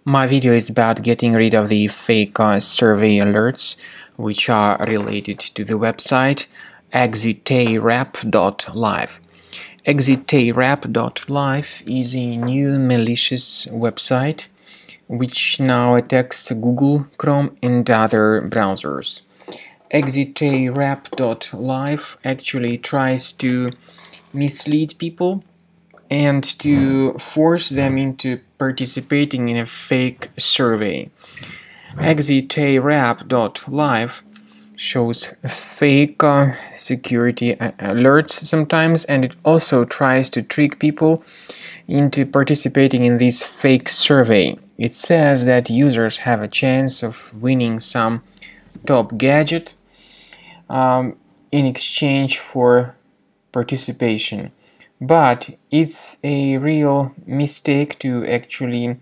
My video is about getting rid of the fake survey alerts which are related to the website Exitairap.live. Exitairap.live is a new malicious website which now attacks Google, Chrome and other browsers. Exitairap.live actually tries to mislead people and to force them into participating in a fake survey. Exitairap.live shows fake security alerts sometimes, and it also tries to trick people into participating in this fake survey. It says that users have a chance of winning some top gadget in exchange for participation. But it's a real mistake to actually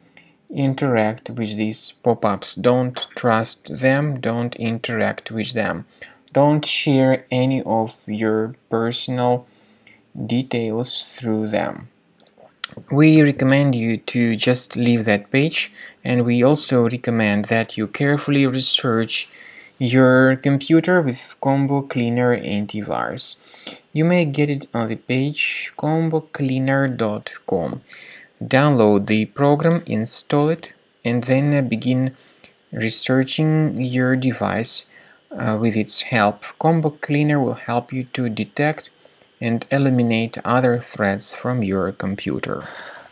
interact with these pop-ups. Don't trust them, don't interact with them. Don't share any of your personal details through them. We recommend you to just leave that page, and we also recommend that you carefully research your computer with Combo Cleaner antivirus. You may get it on the page combocleaner.com. Download the program, install it, and then begin researching your device with its help. Combo Cleaner will help you to detect and eliminate other threats from your computer.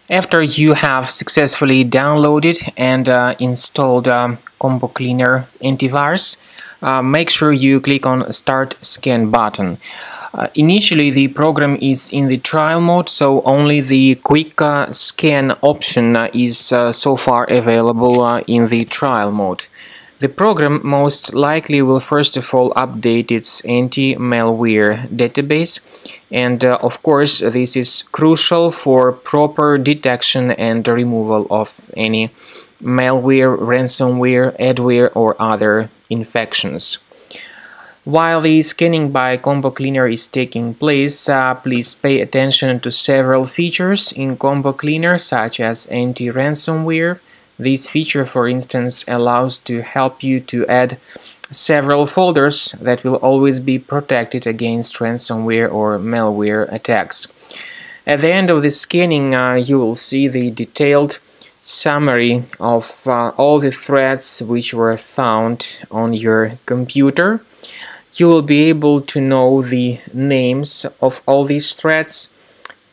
After you have successfully downloaded and installed Combo Cleaner antivirus, make sure you click on Start Scan button. Initially, the program is in the trial mode, so only the quick scan option is so far available in the trial mode. The program most likely will first of all update its anti-malware database, and of course this is crucial for proper detection and removal of any malware, ransomware, adware or other infections. While the scanning by Combo Cleaner is taking place, please pay attention to several features in Combo Cleaner, such as anti-ransomware. This feature, for instance, allows to help you to add several folders that will always be protected against ransomware or malware attacks. At the end of the scanning, you will see the detailed summary of all the threats which were found on your computer. You will be able to know the names of all these threats,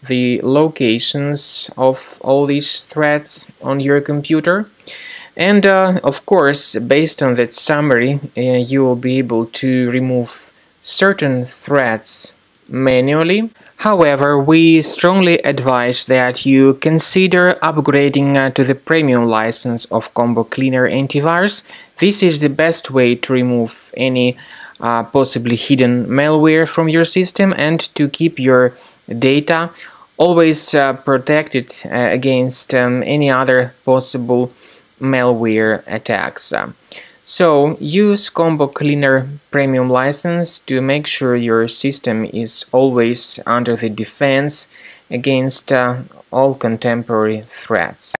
the locations of all these threats on your computer, and of course, based on that summary, you will be able to remove certain threats manually. However, we strongly advise that you consider upgrading to the premium license of Combo Cleaner antivirus. This is the best way to remove any possibly hidden malware from your system and to keep your data always protected against any other possible malware attacks. So use Combo Cleaner Premium license to make sure your system is always under the defense against all contemporary threats.